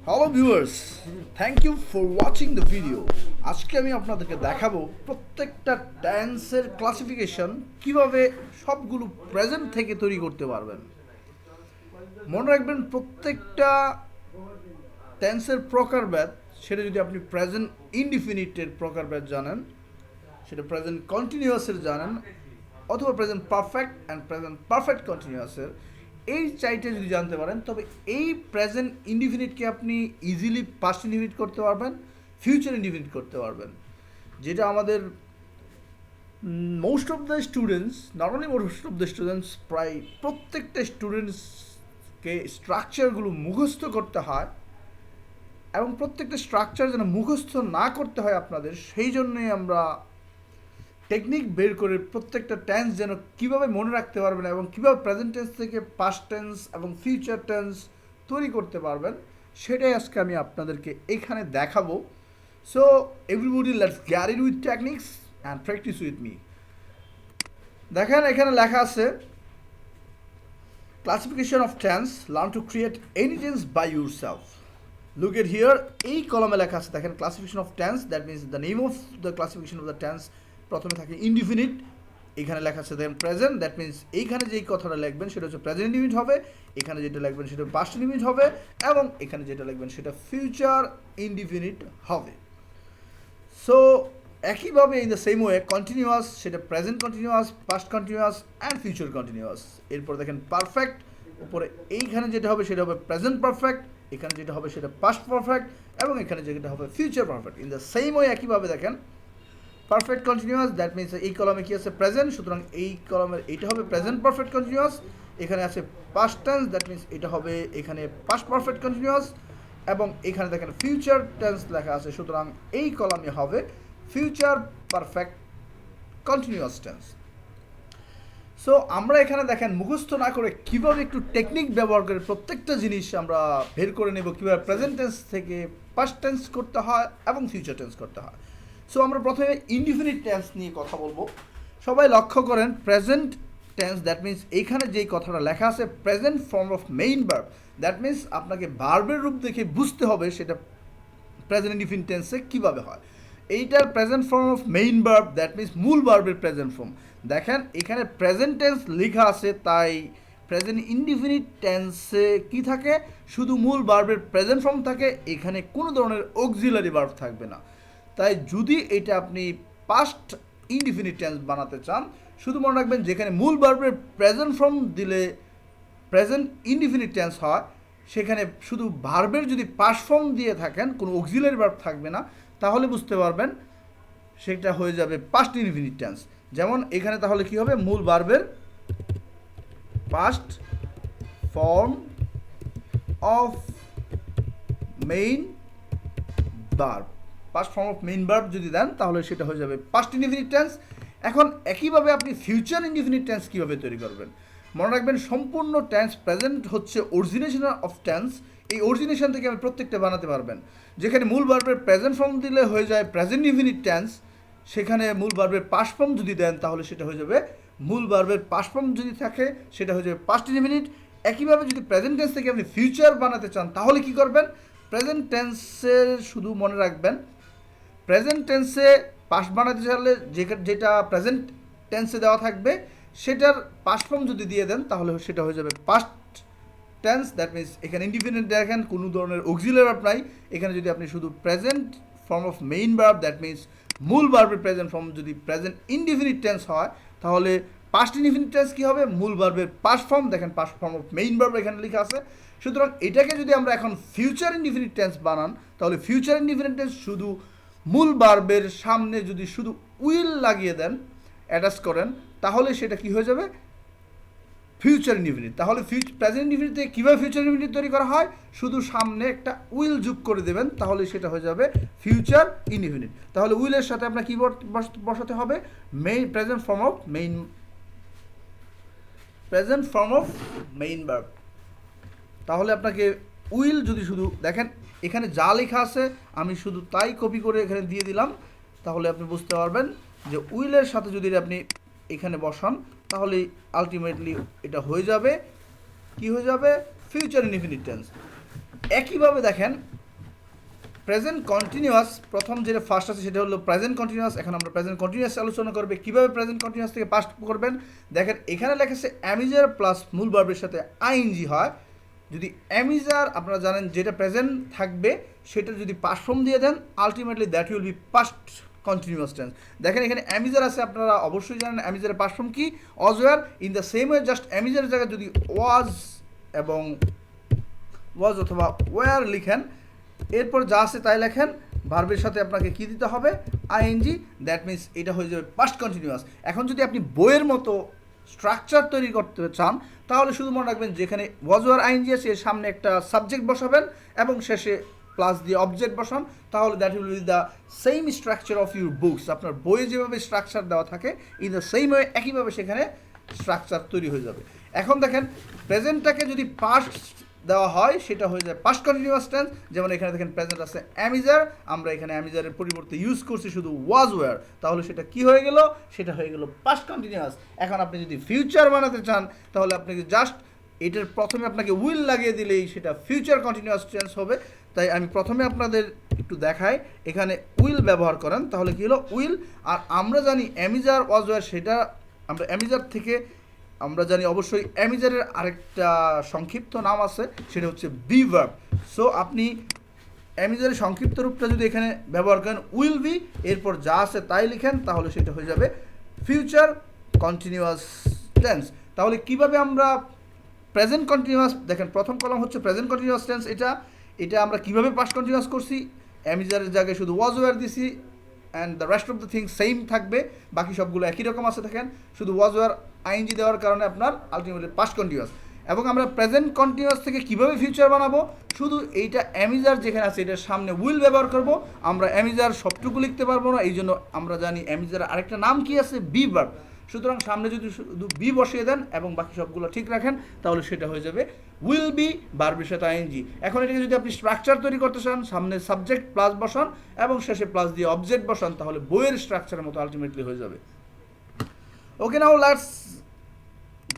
Hello viewers, thank you for watching the video. আজকে আমি আপনাদেরকে দেখাবো প্রত্যেকটা টেন্সের ক্লাসিফিকেশন কিভাবে সবগুলো প্রেজেন্ট থেকে তৈরি করতে পারবেন। মনে রাখবেন প্রত্যেকটা টেন্সের প্রকারভেদ, সেটা যদি আপনি প্রেজেন্ট ইনডিফিনিটের প্রকারভেদ জানেন, সেটা প্রেজেন্ট কন্টিনিউয়াসের জানেন, অথবা present perfect and present perfect কন্টিনিউয়াসের এই চাইটা যদি জানতে পারেন, তবে এই প্রেজেন্ট ইনডিফিনিটকে আপনি ইজিলি পাস্ট ইনডিফিনিট করতে পারবেন, ফিউচার ইনডিফিনিট করতে পারবেন, যেটা আমাদের most of the students, not only most of the students, প্রায় প্রত্যেকটা স্টুডেন্টসকে স্ট্রাকচারগুলো মুখস্থ করতে হয়, এবং প্রত্যেকটা স্ট্রাকচার যেন মুখস্থ না করতে হয় আপনাদের, সেই জন্যই আমরা টেকনিক বের করে প্রত্যেকটা টেন্স যেন কীভাবে মনে রাখতে পারবেন এবং কীভাবে প্রেজেন্ট টেন্স থেকে পাস্ট টেন্স এবং ফিউচার টেন্স তৈরি করতে পারবেন, সেটাই আজকে আমি আপনাদেরকে এখানে দেখাবো। So everybody, let's get it with techniques and practice with me. দেখেন এখানে লেখা আছে classification of tense, learn to create any tense by yourself. Look at here, এই কলমে লেখা আছে দেখেন classification of tense, that means the name of the classification of the tense. প্রথমে থাকে ইনডিফিনিট, এখানে লেখা আছে দেন প্রেজেন্ট, দ্যাট মিনস এইখানে যেই কথাটা লিখবেন সেটা হচ্ছে প্রেজেন্ট ইনডিফিনিট হবে, এখানে যেটা লিখবেন সেটা পাস্ট ইনডিফিনিট হবে, এবং এখানে যেটা লিখবেন সেটা ফিউচার ইনডিফিনিট হবে। সো একইভাবে in the same way continuous, সেটা present continuous, past continuous and future continuous. এরপর দেখেন পারফেক্ট, উপরে এইখানে যেটা হবে সেটা হবে প্রেজেন্ট পারফেক্ট, এখানে যেটা হবে সেটা পাস্ট পারফেক্ট, এবং এখানে যেটা হবে future perfect. In the same way একইভাবে দেখেন পারফেক্ট কন্টিনিউয়াস, দ্যাট মিনস এই কলমে কি আছে প্রেজেন্ট, সুতরাং এই কলমের এইটা হবে প্রেজেন্ট পারফেক্ট কন্টিনিউয়াস। এখানে আছে পাস্ট টেন্স, দ্যাট মিনস এটা হবে এখানে পাস্ট পারফেক্ট কন্টিনিউয়াস, এবং এখানে দেখেন ফিউচার টেন্স লেখা আছে, সুতরাং এই কলমে হবে future perfect continuous tense. So আমরা এখানে দেখেন মুখস্থ না করে কীভাবে একটু টেকনিক ব্যবহার করে প্রত্যেকটা জিনিস আমরা বের করে নেব, কীভাবে প্রেজেন্ট টেন্স থেকে পাস্ট টেন্স করতে হয় এবং ফিউচার টেন্স করতে হয়। সো আমরা প্রথমে ইনডিফিনিট টেন্স নিয়ে কথা বলবো। সবাই লক্ষ্য করেন প্রেজেন্ট টেন্স, দ্যাট মিনস এইখানে যেই কথাটা লেখা আছে present form of main verb, that means আপনাকে ভার্বের রূপ দেখে বুঝতে হবে সেটা প্রেজেন্ট ইনডিফিনিট টেন্সে কীভাবে হয়। এইটার present form of main verb, that means মূল ভার্বের প্রেজেন্ট ফর্ম। দেখেন এখানে প্রেজেন্ট টেন্স লেখা আছে, তাই প্রেজেন্ট ইনডিফিনিট টেন্সে কি থাকে, শুধু মূল ভার্বের প্রেজেন্ট ফর্ম থাকে, এখানে কোনো ধরনের অক্সিলারি ভার্ব থাকবে না। তাই যদি এটা আপনি পাস্ট ইনডিফিনিট টেন্স বানাতে চান, শুধু মনে রাখবেন যেখানে মূল ভার্বের প্রেজেন্ট ফর্ম দিলে প্রেজেন্ট ইনডিফিনিট টেন্স হয়, সেখানে শুধু ভার্বের যদি পাস্ট ফর্ম দিয়ে থাকেন, কোনো অক্সিলারি ভার্ব থাকবে না, তাহলে বুঝতে পারবেন সেটা হয়ে যাবে পাস্ট ইনডিফিনিট টেন্স। যেমন এখানে তাহলে কি হবে, মূল ভার্বের past form of main verb, past form of main verb যদি দেন তাহলে সেটা হয়ে যাবে পাস্ট ইনডিফিনিট টেন্স। এখন একইভাবে আপনি ফিউচার ইনডিফিনিট টেন্স কীভাবে তৈরি করবেন, মনে রাখবেন সম্পূর্ণ টেন্স প্রেজেন্ট হচ্ছে অরিজিনেশন অফ টেন্স, এই অরিজিনেশন থেকে আপনি প্রত্যেকটা বানাতে পারবেন। যেখানে মূল ভার্বের প্রেজেন্ট ফর্ম দিলে হয়ে যায় প্রেজেন্ট ইনডিফিনিট টেন্স, সেখানে মূল ভার্বের পাস্ট ফর্ম যদি দেন তাহলে সেটা হয়ে যাবে, মূল ভার্বের পাস্ট ফর্ম যদি থাকে সেটা হয়ে যাবে পাস্ট ইনডিফিনিট। একইভাবে যদি প্রেজেন্ট টেন্স থেকে আপনি ফিউচার বানাতে চান তাহলে কি করবেন, প্রেজেন্ট টেন্সের শুধু মনে রাখবেন প্রেজেন্ট টেন্সে পাস্ট বানাতে চাইলে যেটা প্রেজেন্ট টেন্সে দেওয়া থাকবে সেটার পাস্ট ফর্ম যদি দিয়ে দেন তাহলে সেটা হয়ে যাবে পাস্ট টেন্স, দ্যাট মিনস এখানে ইনডিফিনিট দেখেন কোনো ধরনের অক্সিলারি ভার্ব নাই, এখানে যদি আপনি শুধু present form of main verb, that means মূল ভার্বের প্রেজেন্ট ফর্ম যদি প্রেজেন্ট ইনডিফিনিট টেন্স হয়, তাহলে পাস্ট ইনডিফিনিট টেন্স কী হবে, মূল ভার্বের পাস্ট ফর্ম, দেখেন past form of main verb এখানে লেখা আছে। সুতরাং এটাকে যদি আমরা এখন ফিউচার ইনডিফিনিট টেন্স বানান, তাহলে ফিউচার ইনডিফিনিট টেন্স শুধু মূল ভার্বের সামনে যদি শুধু উইল লাগিয়ে দেন, অ্যাটাচ করেন, তাহলে সেটা কি হয়ে যাবে, ফিউচার ইনডিফিনিট। তাহলে প্রেজেন্ট ইনডিফিনিট থেকে কীভাবে ফিউচার ইনডিফিনিট তৈরি করা হয়, শুধু সামনে একটা উইল যোগ করে দেবেন, তাহলে সেটা হয়ে যাবে ফিউচার ইনডিফিনিট। তাহলে উইলের সাথে আপনার কি বসাতে হবে, main present form of main verb. তাহলে আপনাকে উইল যদি শুধু দেখেন এখানে যা লেখা আছে আমি শুধু তাই কপি করে এখানে দিয়ে দিলাম, তাহলে আপনি বুঝতে পারবেন যে উইলের সাথে যদি আপনি এখানে বসান তাহলে আলটিমেটলি এটা হয়ে যাবে, কি হয়ে যাবে, ফিউচার ইনডিফিনিট টেন্স। একইভাবে দেখেন প্রেজেন্ট কন্টিনিউয়াস প্রথম যেটা ফার্স্ট আছে সেটা হলো প্রেজেন্ট কন্টিনিউয়াস। এখন আমরা প্রেজেন্ট কন্টিনিউয়াস আলোচনা করবে কীভাবে প্রেজেন্ট কন্টিনিউয়াস থেকে পাস্ট করবেন। দেখেন এখানে লেখেছে অ্যামিজার প্লাস মূল ভার্বের সাথে আইএনজি হয়। যদি অ্যামিজার আপনারা জানেন যেটা প্রেজেন্ট থাকবে সেটা যদি পাস্ট ফর্ম দিয়ে দেন ultimately that will be past continuous tense. দেখেন এখানে অ্যামিজার আছে, আপনারা অবশ্যই জানেন অ্যামিজারের পাস্ট ফর্ম কি, was were. In the same way just অ্যামিজারের জায়গায় যদি ওয়াজ এবং ওয়াজ অথবা ওয়ার লিখেন, এরপর যা আছে তাই লেখেন, ভার্বের সাথে আপনাকে কি দিতে হবে, আইএনজি। দ্যাট মিনস এটা হয়ে যাবে পাস্ট কন্টিনিউয়াস। এখন যদি আপনি বইয়ের মতো স্ট্রাকচার তৈরি করতে চান তাহলে শুধু মনে রাখবেন যেখানে ওয়াজ ওয়ার আইএনজি আছে এর সামনে একটা সাবজেক্ট বসাবেন এবং শেষে প্লাস দিয়ে অবজেক্ট বসান, তাহলে that will be the same structure of your books. আপনার বইয়ে যেভাবে স্ট্রাকচার দেওয়া থাকে ইন দ্য সেম ওয়ে একইভাবে সেখানে স্ট্রাকচার তৈরি হয়ে যাবে। এখন দেখেন প্রেজেন্টটাকে যদি পাস্ট দেওয়া হয় সেটা হয়ে যায় পাস্ট কন্টিনিউয়াস টেন্স। যেমন এখানে দেখেন প্রেজেন্ট আছে অ্যামিজার, আমরা এখানে অ্যামিজারের পরিবর্তে ইউজ করছি শুধু ওয়াজ ওয়ার, তাহলে সেটা কি হয়ে গেল, সেটা হয়ে গেল পাস্ট কন্টিনিউয়াস। এখন আপনি যদি ফিউচার বানাতে চান তাহলে আপনাকে জাস্ট এটার প্রথমে আপনাকে উইল লাগিয়ে দিলেই সেটা ফিউচার কন্টিনিউয়াস টেন্স হবে। তাই আমি প্রথমে আপনাদের একটু দেখাই, এখানে উইল ব্যবহার করেন তাহলে কি হলো উইল। আর আমরা জানি অ্যামিজার ওয়াজ ওয়ার, সেটা আমরা অ্যামিজার থেকে আমরা জানি অবশ্যই অ্যামিজারের আরেকটা সংক্ষিপ্ত নাম আছে, সেটা হচ্ছে বি ভার্ব। সো আপনি অ্যামিজারের সংক্ষিপ্ত রূপটা যদি এখানে ব্যবহার করেন উইল বি, এরপর যা আছে তাই লিখেন, তাহলে সেটা হয়ে যাবে ফিউচার কন্টিনিউয়াস টেন্স। তাহলে কিভাবে আমরা প্রেজেন্ট কন্টিনিউয়াস, দেখেন প্রথম কলাম হচ্ছে প্রেজেন্ট কন্টিনিউয়াস টেন্স, এটা আমরা কিভাবে পাস্ট কন্টিনিউয়াস করছি, অ্যামিজারের জায়গায় শুধু ওয়াজ ওয়ার দিছি and the rest of the things same থাকবে, বাকি সবগুলো একই রকম আছে। দেখেন শুধু ওয়াজ ওয়ার আইএনজি দেওয়ার কারণে আপনার আলটিমেটলি পাস্ট কন্টিনিউয়াস। এবং আমরা প্রেজেন্ট কন্টিনিউয়াস থেকে কীভাবে ফিউচার বানাবো, শুধু এইটা অ্যামিজার যেখানে আছে এটার সামনে উইল ব্যবহার করব। আমরা অ্যামিজার সবটুকু লিখতে পারবো না, এই জন্য আমরা জানি অ্যামিজার আরেকটা নাম কি আছে, বি ভার্ব। সুতরাং সামনে যদি শুধু বি বসিয়ে দেন এবং বাকি সবগুলো ঠিক রাখেন তাহলে সেটা হয়ে যাবে উইল বি ভার্বের সাথে আইএনজি। এখন এটাকে যদি আপনি স্ট্রাকচার তৈরি করতে চান সামনে সাবজেক্ট প্লাস বসান এবং শেষে প্লাস দিয়ে অবজেক্ট বসান, তাহলে বইয়ের স্ট্রাকচারের মতো আলটিমেটলি হয়ে যাবে। Okay, now let's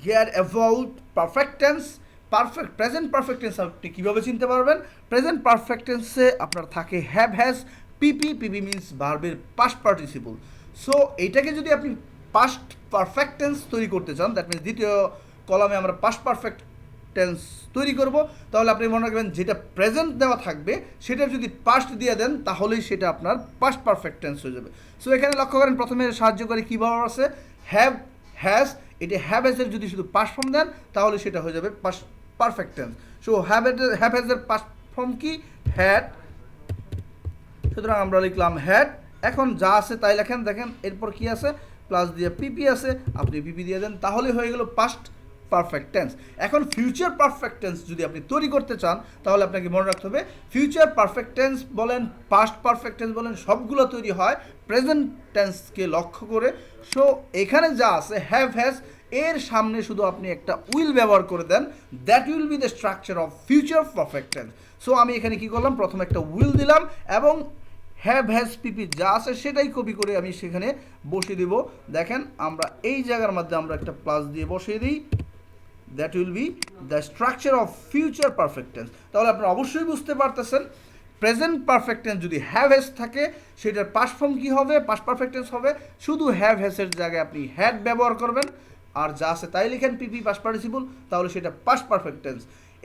get about perfect tense. Perfect present perfect tense আপনি কীভাবে চিনতে পারবেন? প্রেজেন্ট পারফেক্ট টেন্সে আপনার থাকে have has PP. PP means ভার্বের পাস্ট পার্টিসিপল। সো এইটাকে যদি আপনি পাস্ট পারফেক্ট টেন্স তৈরি করতে চান, দ্যাট মিনস দ্বিতীয় কলামে আমরা পাস্ট পারফেক্ট টেন্স তৈরি করব, তাহলে আপনি মনে রাখবেন যেটা প্রেজেন্ট দেওয়া থাকবে সেটা যদি পাস্ট দিয়ে দেন তাহলেই সেটা আপনার পাস্ট পারফেক্ট টেন্স হয়ে যাবে। সো এখানে লক্ষ্য করেন প্রথমে সাহায্য করে কী ভার্ব আছে, হ্যাভ হ্যাজ। এটা হ্যাভ হ্যাজের যদি শুধু পাস্ট ফর্ম দেন তাহলে সেটা হয়ে যাবে past perfect tense. So have হ্যাজের পাস্ট ফর্ম কি, হ্যাড। সুতরাং আমরা লিখলাম হ্যাড। এখন যা আছে তাই লেখেন, দেখেন এরপর কি আছে, প্লাস দিয়ে পিপি আছে, আপনি পিপি দিয়ে দেন, তাহলে হয়ে গেল পাস্ট পারফেক্ট টেন্স। এখন ফিউচার পারফেক্ট টেন্স যদি আপনি তৈরি করতে চান তাহলে আপনাকে মনে রাখতে হবে ফিউচার পারফেক্ট টেন্স বলেন, পাস্ট পারফেক্ট টেন্স বলেন, সবগুলো তৈরি হয় প্রেজেন্ট টেন্সকে লক্ষ্য করে। সো এখানে যা আছে হ্যাভ হ্যাজ, এর সামনে শুধু আপনি একটা উইল ব্যবহার করে দেন, that will be the structure of future perfect tense. So আমি এখানে কি করলাম, প্রথমে একটা উইল দিলাম এবং হ্যাভ হ্যাজ পিপি যা আছে সেটাই কপি করে আমি সেখানে বসিয়ে দিব। দেখেন আমরা এই জায়গার মধ্যে আমরা একটা প্লাস দিয়ে বসিয়ে দিই, that will be the structure of future perfect tense. তাহলে আপনারা অবশ্যই বুঝতে পারতেছেন প্রেজেন্ট পারফেক্ট টেন্স যদি হ্যাভ হ্যাজ থাকে সেটার পাস্ট ফর্ম কী হবে, পাস্ট পারফেক্ট টেন্স হবে শুধু হ্যাভ হ্যাজের জায়গায় আপনি হ্যাড ব্যবহার করবেন আর যা আছে তাই লিখেন পিপি পাস্ট পার্টিসিপল, তাহলে সেটা পাস্ট পারফেক্ট টেন্স।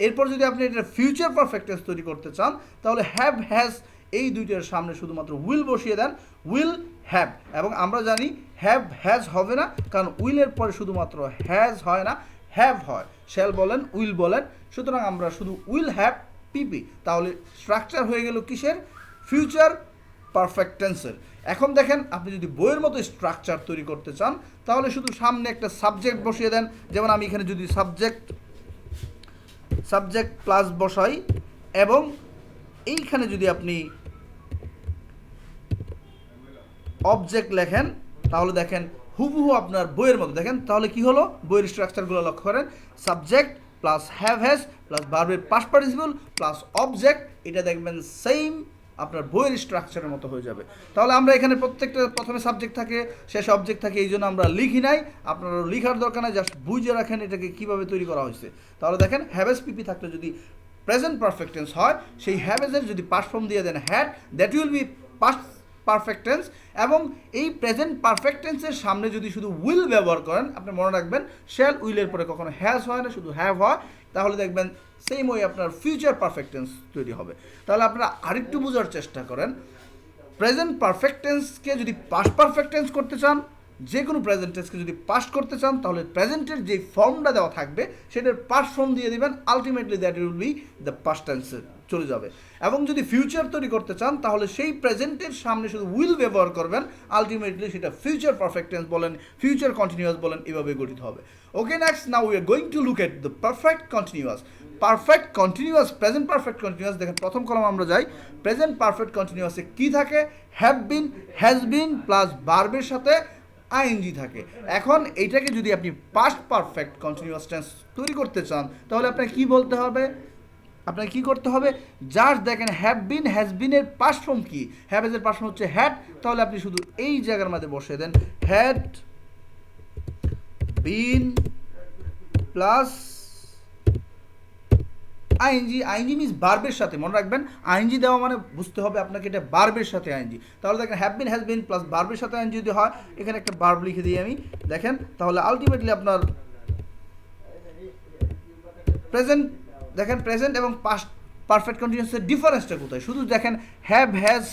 এরপর যদি আপনি এটা ফিউচার পারফেক্ট টেন্স তৈরি করতে চান তাহলে হ্যাভ হ্যাজ এই দুইটার সামনে শুধুমাত্র উইল বসিয়ে দেন, উইল হ্যাভ। এবং আমরা জানি হ্যাভ হ্যাজ হবে না, কারণ উইলের পরে শুধুমাত্র হ্যাজ হয় না, হ্যাভ হয়, শ্যাল বলেন উইল বলেন। সুতরাং আমরা শুধু উইল হ্যাভ পিপি, তাহলে স্ট্রাকচার হয়ে গেল কিসের, ফিউচার পারফেক্ট টেন্সের। এখন দেখেন আপনি যদি বইয়ের মতো স্ট্রাকচার তৈরি করতে চান তাহলে শুধু সামনে একটা সাবজেক্ট বসিয়ে দেন। যেমন আমি এখানে যদি সাবজেক্ট প্লাস বসাই এবং এইখানে যদি আপনি অবজেক্ট লেখেন তাহলে দেখেন হুবহু আপনার বইয়ের মতো। দেখেন তাহলে কি হলো, বইয়ের স্ট্রাকচারগুলো লক্ষ্য করেন, subject plus have has plus ভার্বের পাস্ট পার্টিসিপল প্লাস অবজেক্ট, এটা দেখবেন সেম আপনার বইয়ের স্ট্রাকচারের মতো হয়ে যাবে। তাহলে আমরা এখানে প্রত্যেকটা প্রথমে সাবজেক্ট থাকে শেষে অবজেক্ট থাকে, এই জন্য আমরা লিখি নাই, আপনারা লিখার দরকার নাই, জাস্ট বুঝে রাখেন এটাকে কীভাবে তৈরি করা হয়েছে। তাহলে দেখেন হ্যাভ হ্যাজ পিপি থাকলে যদি প্রেজেন্ট পারফেক্ট টেন্স হয় সেই হ্যাভেজের যদি পাস্ট ফর্ম দিয়ে দেন had, that will be past perfect tense. এবং এই প্রেজেন্ট পারফেক্ট টেন্সের সামনে যদি শুধু উইল ব্যবহার করেন, আপনি মনে রাখবেন শ্যাল উইলের পরে কখনো হ্যাজ হয় না, শুধু হ্যাভ হয়, তাহলে দেখবেন সেম ওয়ে আপনার ফিউচার পারফেক্ট টেন্স তৈরি হবে। তাহলে আপনারা আরেকটু বোঝার চেষ্টা করেন, প্রেজেন্ট পারফেক্ট টেন্সকে যদি পাস্ট পারফেক্ট টেন্স করতে চান, যে কোনো প্রেজেন্ট টেন্সকে যদি পাস্ট করতে চান, তাহলে প্রেজেন্টের যে ফর্মটা দেওয়া থাকবে সেটার পাস্ট ফর্ম দিয়ে দিবেন, ultimately that will be the past টেন্সে চলে যাবে। এবং যদি ফিউচার তৈরি করতে চান, তাহলে সেই প্রেজেন্টের সামনে শুধু উইল ব্যবহার করবেন, আলটিমেটলি সেটা ফিউচার পারফেক্ট টেন্স বলেন, ফিউচার কন্টিনিউয়াস বলেন, এভাবে গঠিত হবে। Okay, next now we are going to look at the perfect continuous. Perfect continuous, present perfect continuous, দেখেন প্রথম কলম আমরা যাই, প্রেজেন্ট পারফেক্ট কন্টিনিউয়াসে কী থাকে? Have been, has been plus ভার্বের সাথে আইএনজি থাকে। এখন এইটাকে যদি আপনি পাস্ট পারফেক্ট কন্টিনিউয়াস টেন্স তৈরি করতে চান, তাহলে আপনাকে কী বলতে হবে? আপনাকে কী করতে হবে? জাস্ট দেখেন হ্যাভ বিন, হ্যাজ বিনের পাস্ট ফর্ম কী? হ্যাভেজের পাস্ট ফর্ম হচ্ছে হ্যাড, তাহলে আপনি শুধু এই জায়গার মধ্যে বসিয়ে দেন had been plus ING. ING means ভার্বের সাথে, মনে রাখবেন আইএনজি দেওয়া মানে বুঝতে হবে আপনাকে এটা ভার্বের সাথে আইএনজি। তাহলে দেখেন have been, has been plus ভার্বের সাথে আইএনজি যদি হয়, এখানে একটা ভার্ব লিখে দিই আমি, দেখেন তাহলে আলটিমেটলি আপনার প্রেজেন্ট, দেখেন প্রেজেন্ট এবং পাস্ট পারফেক্ট কন্টিনিউয়াসের ডিফারেন্সটা কোথায়? শুধু দেখেন হ্যাভ হ্যাজ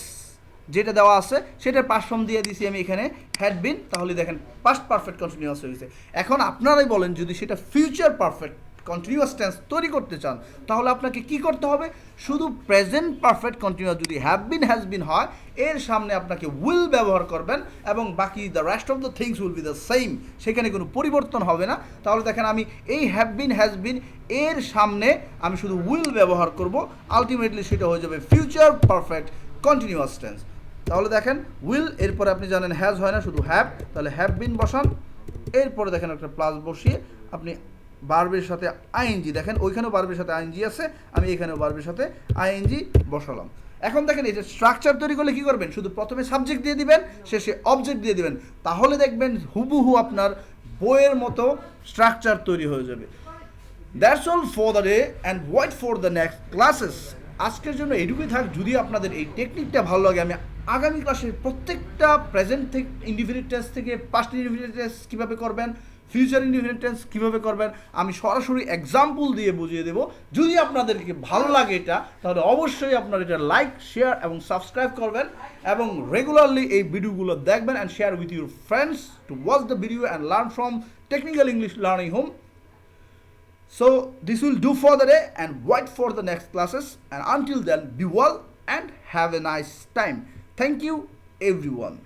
যেটা দেওয়া আছে সেটার পাস্ট ফর্ম দিয়ে দিছি আমি এখানে হ্যাড বিন, তাহলে দেখেন পাস্ট পারফেক্ট কন্টিনিউয়াস হয়েছে। এখন আপনারাই বলেন, যদি সেটা ফিউচার পারফেক্ট কন্টিনিউয়াস টেন্স তৈরি করতে চান, তাহলে আপনাকে কি করতে হবে? শুধু প্রেজেন্ট পারফেক্ট কন্টিনিউয়াস যদি হ্যাভ বিন, হ্যাজ বিন হয়, এর সামনে আপনাকে উইল ব্যবহার করবেন এবং বাকি the rest of the things will be the same, সেখানে কোনো পরিবর্তন হবে না। তাহলে দেখেন আমি এই হ্যাভ বিন, হ্যাজ বিন এর সামনে আমি শুধু উইল ব্যবহার করব, আলটিমেটলি সেটা হয়ে যাবে ফিউচার পারফেক্ট কন্টিনিউয়াস টেন্স। তাহলে দেখেন উইল, এরপরে আপনি জানেন হ্যাজ হয় না, শুধু হ্যাভ, তাহলে হ্যাভ বিন বসান, এরপরে দেখেন একটা প্লাস বসিয়ে আপনি ভার্বের সাথে আইএনজি, দেখেন ওইখানেও ভার্বের সাথে আইএনজি আছে, আমি এখানেও ভার্বের সাথে আইএনজি বসালাম। এখন দেখেন এটা স্ট্রাকচার তৈরি করলে কী করবেন? শুধু প্রথমে সাবজেক্ট দিয়ে দিবেন, শেষে অবজেক্ট দিয়ে দিবেন, তাহলে দেখবেন হুবহু আপনার বইয়ের মতো স্ট্রাকচার তৈরি হয়ে যাবে। That's all for the day and wait for the next classes. আজকের জন্য এটুকুই থাক। যদি আপনাদের এই টেকনিকটা ভালো লাগে, আমি আগামী ক্লাসে প্রত্যেকটা প্রেজেন্ট থেকে ইনডিফিনিট টেন্স থেকে পাস্ট ইনডিফিনিট টেন্স কীভাবে করবেন, ফিউচার ইনডিফিনিট টেন্স কীভাবে করবেন, আমি সরাসরি এক্সাম্পল দিয়ে বুঝিয়ে দেবো। যদি আপনাদেরকে ভালো লাগে এটা, তাহলে অবশ্যই আপনারা এটা লাইক, শেয়ার এবং সাবস্ক্রাইব করবেন এবং রেগুলারলি এই ভিডিওগুলো দেখবেন and share with your friends to watch the video and learn from technical English learning home. So this will do for the day and wait for the next classes, and until then be well and have a nice time. Thank you everyone.